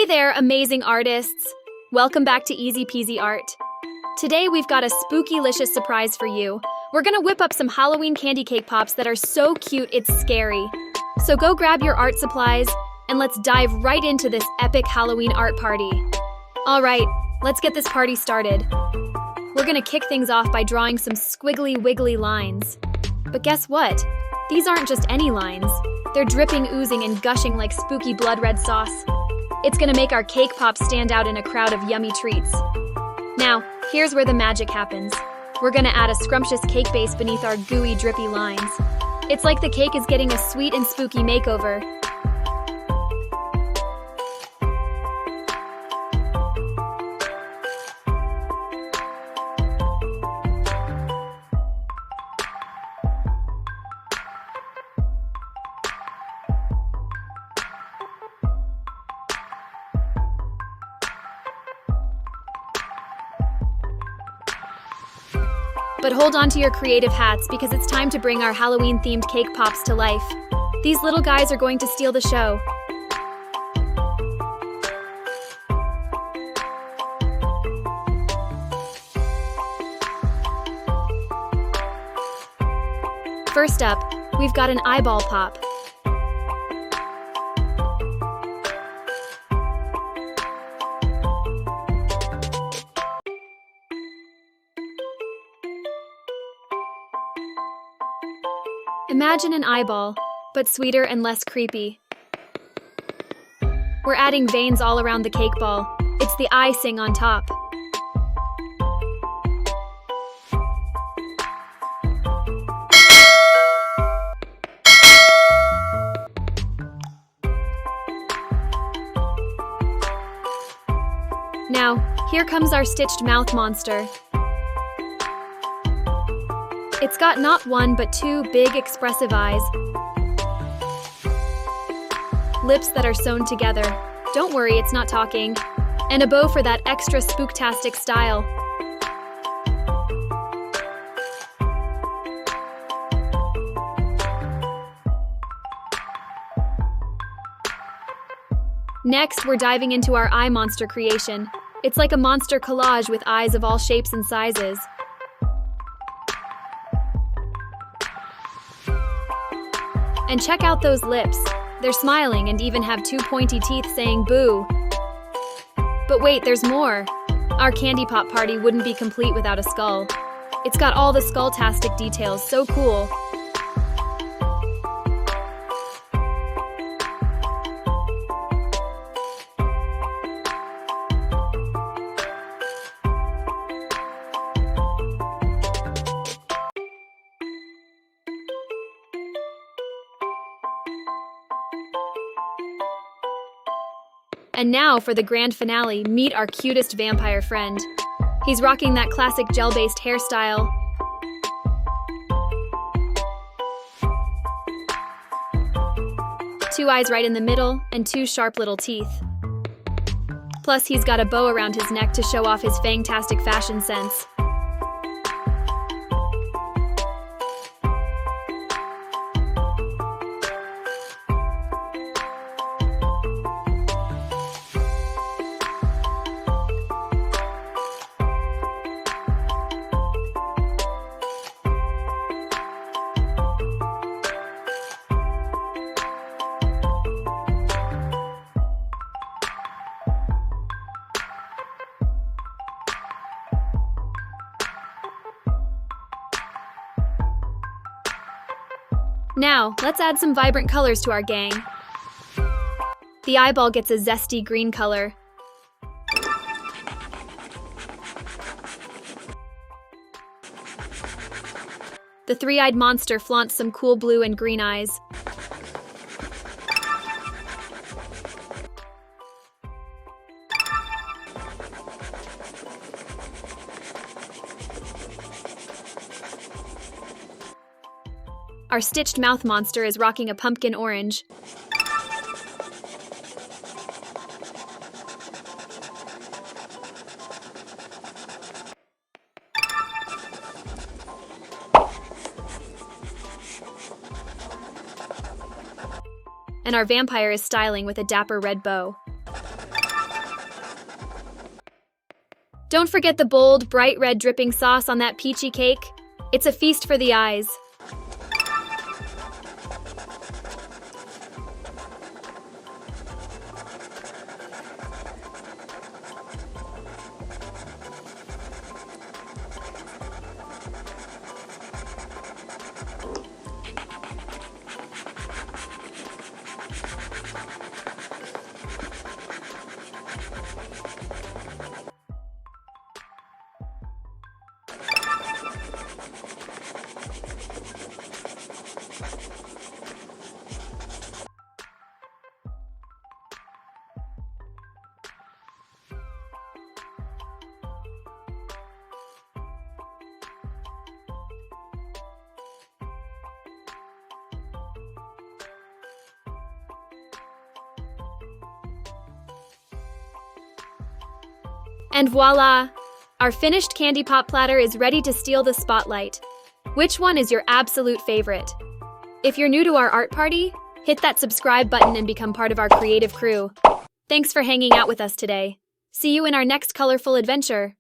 Hey there, amazing artists! Welcome back to Easy Peasy Art. Today we've got a spooky-licious surprise for you. We're gonna whip up some Halloween candy cake pops that are so cute it's scary. So go grab your art supplies, and let's dive right into this epic Halloween art party. Alright, let's get this party started. We're gonna kick things off by drawing some squiggly wiggly lines. But guess what? These aren't just any lines. They're dripping, oozing, and gushing like spooky blood red sauce. It's gonna make our cake pops stand out in a crowd of yummy treats. Now, here's where the magic happens. We're gonna add a scrumptious cake base beneath our gooey, drippy lines. It's like the cake is getting a sweet and spooky makeover. But hold on to your creative hats because it's time to bring our Halloween-themed cake pops to life. These little guys are going to steal the show. First up, we've got an eyeball pop. Imagine an eyeball, but sweeter and less creepy. We're adding veins all around the cake ball. It's the icing on top. Now, here comes our stitched mouth monster. It's got not one but two big expressive eyes. Lips that are sewn together. Don't worry, it's not talking. And a bow for that extra spooktastic style. Next, we're diving into our eye monster creation. It's like a monster collage with eyes of all shapes and sizes. And check out those lips. They're smiling and even have two pointy teeth saying boo. But wait, there's more. Our candy pop party wouldn't be complete without a skull. It's got all the skull-tastic details, so cool. And now for the grand finale, meet our cutest vampire friend. He's rocking that classic gel-based hairstyle. Two eyes right in the middle, and two sharp little teeth. Plus, he's got a bow around his neck to show off his fantastic fashion sense. Now, let's add some vibrant colors to our gang. The eyeball gets a zesty green color. The three-eyed monster flaunts some cool blue and green eyes. Our stitched mouth monster is rocking a pumpkin orange. And our vampire is styling with a dapper red bow. Don't forget the bold, bright red dripping sauce on that peachy cake. It's a feast for the eyes. And voila! Our finished candy pop platter is ready to steal the spotlight. Which one is your absolute favorite? If you're new to our art party, hit that subscribe button and become part of our creative crew. Thanks for hanging out with us today. See you in our next colorful adventure.